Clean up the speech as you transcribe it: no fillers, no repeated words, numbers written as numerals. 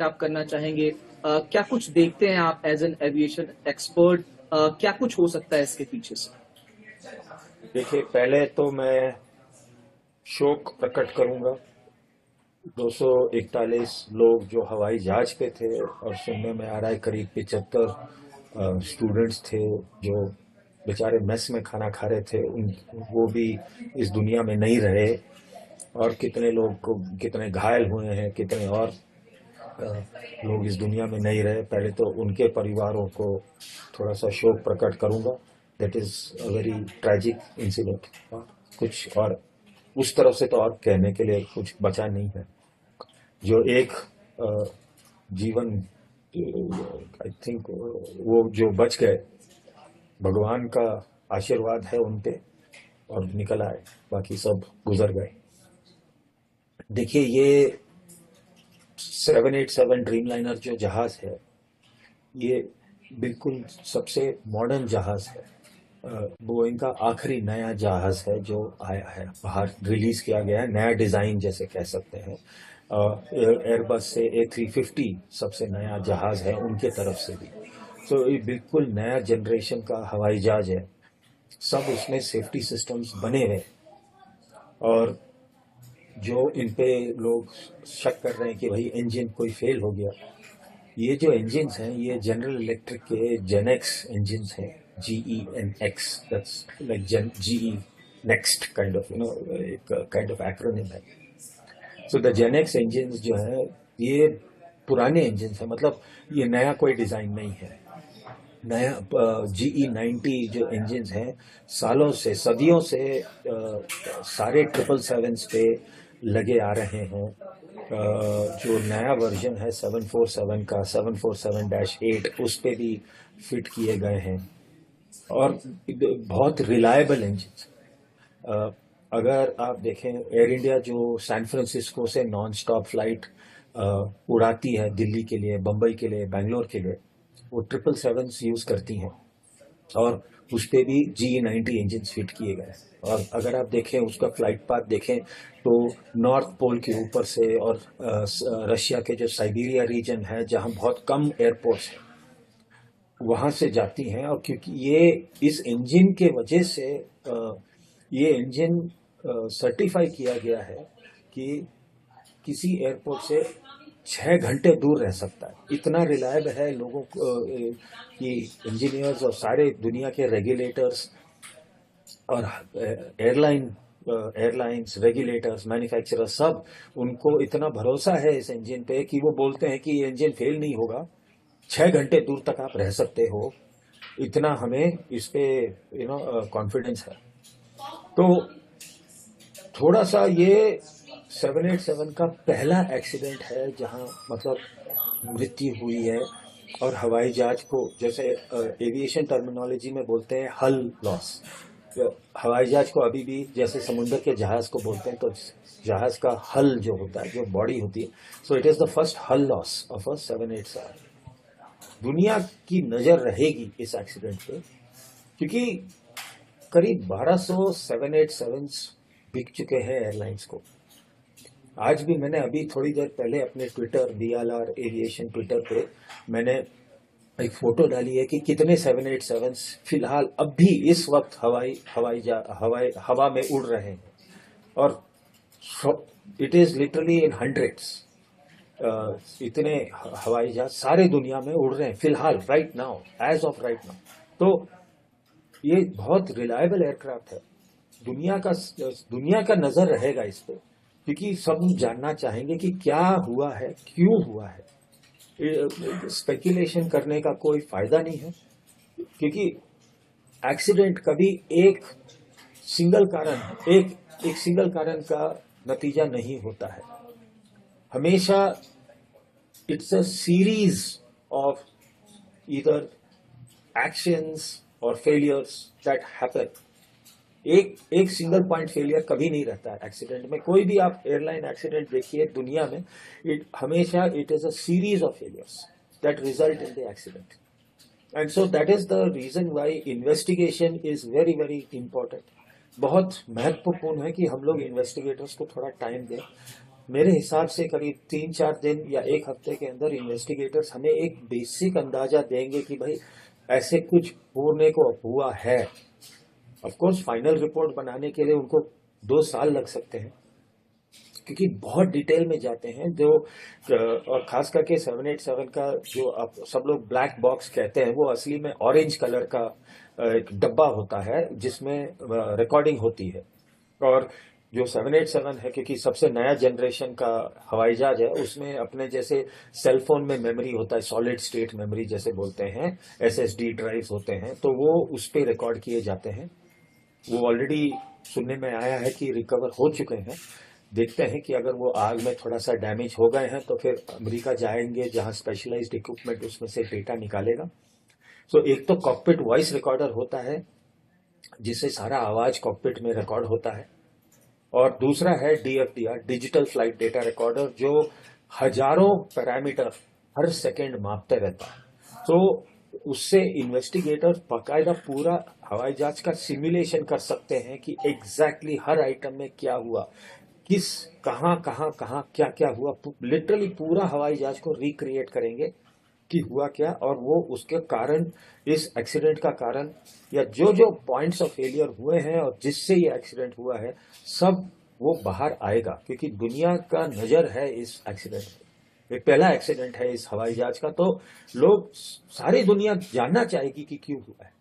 आप करना चाहेंगे? क्या कुछ देखते हैं आप एज एन एविएशन एक्सपर्ट? क्या कुछ हो सकता है इसके पीछे से? देखिए, पहले तो मैं शोक प्रकट करूंगा 241 लोग जो हवाई जहाज पे थे, और सुनने में आ रहा है करीब 75 स्टूडेंट्स थे जो बेचारे मेस में खाना खा रहे थे, उन वो भी इस दुनिया में नहीं रहे। और कितने लोग को कितने घायल हुए हैं, कितने और लोग इस दुनिया में नहीं रहे। पहले तो उनके परिवारों को थोड़ा सा शोक प्रकट करूंगा। That is a very tragic incident. कुछ और उस तरफ से तो और कहने के लिए कुछ बचा नहीं है। जो एक जीवन, आई थिंक वो जो बच गए, भगवान का आशीर्वाद है उन पे, और निकल आए। बाकी सब गुजर गए। देखिए, ये 787 ड्रीमलाइनर जो जहाज है, ये बिल्कुल सबसे मॉडर्न जहाज है। बोइंग का आखिरी नया जहाज है जो आया है, बाहर रिलीज किया गया है, नया डिजाइन जैसे कह सकते हैं। एयरबस से A350 सबसे नया जहाज है उनके तरफ से भी। तो ये बिल्कुल नया जनरेशन का हवाई जहाज है। सब उसमें सेफ्टी सिस्टम्स बने हुए। और जो इन पे लोग शक कर रहे हैं कि भाई इंजन कोई फेल हो गया, ये जो इंजन हैं ये जनरल इलेक्ट्रिक के जेनेक्स इंजन हैं। GENX, that's like GE next kind of, एक काइंड ऑफ एक्रोनिम है। सो द जेनेक्स इंजन जो है, ये पुराने इंजन है, मतलब ये नया कोई डिजाइन नहीं है। नया GE90 जो इंजन हैं, सालों से सदियों से सारे 777 पे लगे आ रहे हैं। जो नया वर्जन है 747 का, 747-8, उस पे भी फिट किए गए हैं। और बहुत रिलायबल इंजन। अगर आप देखें, एयर इंडिया जो सैन फ्रांसिस्को से नॉन स्टॉप फ्लाइट उड़ाती है दिल्ली के लिए, बम्बई के लिए, बैंगलोर के लिए, वो 777 यूज करती हैं। और उस पे भी GE90 इंजन फिट किए गए हैं। और अगर आप देखें उसका फ्लाइट पाथ देखें, तो नॉर्थ पोल के ऊपर से, और रशिया के जो साइबेरिया रीजन है जहां बहुत कम एयरपोर्ट्स हैं, वहां से जाती हैं। और क्योंकि ये इस इंजन के वजह से ये इंजन सर्टिफाई किया गया है कि किसी एयरपोर्ट से 6 घंटे दूर रह सकता है। इतना रिलायबल है लोगों को कि इंजीनियर्स और सारे दुनिया के रेगुलेटर्स और एयरलाइंस, रेगुलेटर्स, मैन्युफैक्चरर्स, सब उनको इतना भरोसा है इस इंजन पे कि वो बोलते हैं कि ये इंजन फेल नहीं होगा, 6 घंटे दूर तक आप रह सकते हो। इतना हमें इस पे कॉन्फिडेंस है। तो थोड़ा सा ये 787 का पहला एक्सीडेंट है जहां मतलब मृत्यु हुई है। और हवाई जहाज को, जैसे एविएशन टर्मिनोलॉजी में बोलते हैं, हल लॉस। हवाई जहाज को अभी भी जैसे समुद्र के जहाज को बोलते हैं, तो जहाज का हल जो होता है, जो बॉडी होती है, so it is the first हल लॉस ऑफ अ 787। दुनिया की नजर रहेगी इस एक्सीडेंट पे, क्योंकि करीब 1200 787 बिक चुके हैं एयरलाइंस को। आज भी मैंने अभी थोड़ी देर पहले अपने ट्विटर, BLR एविएशन ट्विटर पे मैंने एक फोटो डाली है कि कितने 787 फिलहाल अब भी इस वक्त हवा में उड़ रहे हैं। और it is literally in hundreds. इतने हवाई जहाज सारे दुनिया में उड़ रहे हैं फिलहाल, right now, as of right now. तो ये बहुत रिलायबल एयरक्राफ्ट है। दुनिया का नजर रहेगा इस पे, क्योंकि सब जानना चाहेंगे कि क्या हुआ है, क्यों हुआ है। स्पेकुलेशन करने का कोई फायदा नहीं है, क्योंकि एक्सीडेंट कभी एक सिंगल कारण का नतीजा नहीं होता है। हमेशा it's a series of either actions और फेलियर्स दैट हैपन। एक सिंगल पॉइंट फेलियर कभी नहीं रहता है एक्सीडेंट में। कोई भी आप एयरलाइन एक्सीडेंट देखिए दुनिया में, हमेशा it is a series of failures that result in the accident. And so that is the reason why investigation is very very important. बहुत महत्वपूर्ण है कि हम लोग इन्वेस्टिगेटर्स को थोड़ा टाइम दें। मेरे हिसाब से करीब 3-4 दिन या एक हफ्ते के अंदर इन्वेस्टिगेटर्स हमें एक बेसिक अंदाजा देंगे कि भाई ऐसे कुछ होने को हुआ है। ऑफ कोर्स फाइनल रिपोर्ट बनाने के लिए उनको 2 साल लग सकते हैं, क्योंकि बहुत डिटेल में जाते हैं जो और खास करके 787 का जो आप सब लोग ब्लैक बॉक्स कहते हैं, वो असली में ऑरेंज कलर का एक डब्बा होता है जिसमें रिकॉर्डिंग होती है। और जो 787 है, क्योंकि सबसे नया जनरेशन का हवाई जहाज है, उसमें अपने जैसे सेलफोन में मेमोरी होता है, सॉलिड स्टेट मेमोरी जैसे बोलते हैं, एसएसडी ड्राइव्स होते हैं, तो वो उस पर रिकॉर्ड किए जाते हैं। वो ऑलरेडी सुनने में आया है कि रिकवर हो चुके हैं। देखते हैं कि अगर वो आग में थोड़ा सा डैमेज हो गए हैं तो फिर अमेरिका जाएंगे, जहां स्पेशलाइज्ड इक्विपमेंट उसमें से डेटा निकालेगा। सो एक तो कॉकपिट वॉइस रिकॉर्डर होता है जिससे सारा आवाज कॉकपिट में रिकॉर्ड होता है, और दूसरा है डीएफडीआर, डिजिटल फ्लाइट डेटा रिकॉर्डर, जो हजारों पैरामीटर हर सेकेंड मापते रहता है। तो उससे इन्वेस्टिगेटर बाकायदा पूरा हवाई जहाज का सिमुलेशन कर सकते हैं कि एग्जैक्टली हर आइटम में क्या हुआ, किस कहां कहां कहां क्या क्या हुआ, लिटरली पूरा हवाई जहाज को रिक्रिएट करेंगे कि हुआ क्या, और वो उसके कारण, इस एक्सीडेंट का कारण, या जो जो पॉइंट्स ऑफ फेलियर हुए हैं और जिससे ये एक्सीडेंट हुआ है, सब वो बाहर आएगा। क्योंकि दुनिया का नजर है इस एक्सीडेंट में, ये पहला एक्सीडेंट है इस हवाई जहाज का, तो लोग, सारी दुनिया जानना चाहेगी कि क्यों हुआ है।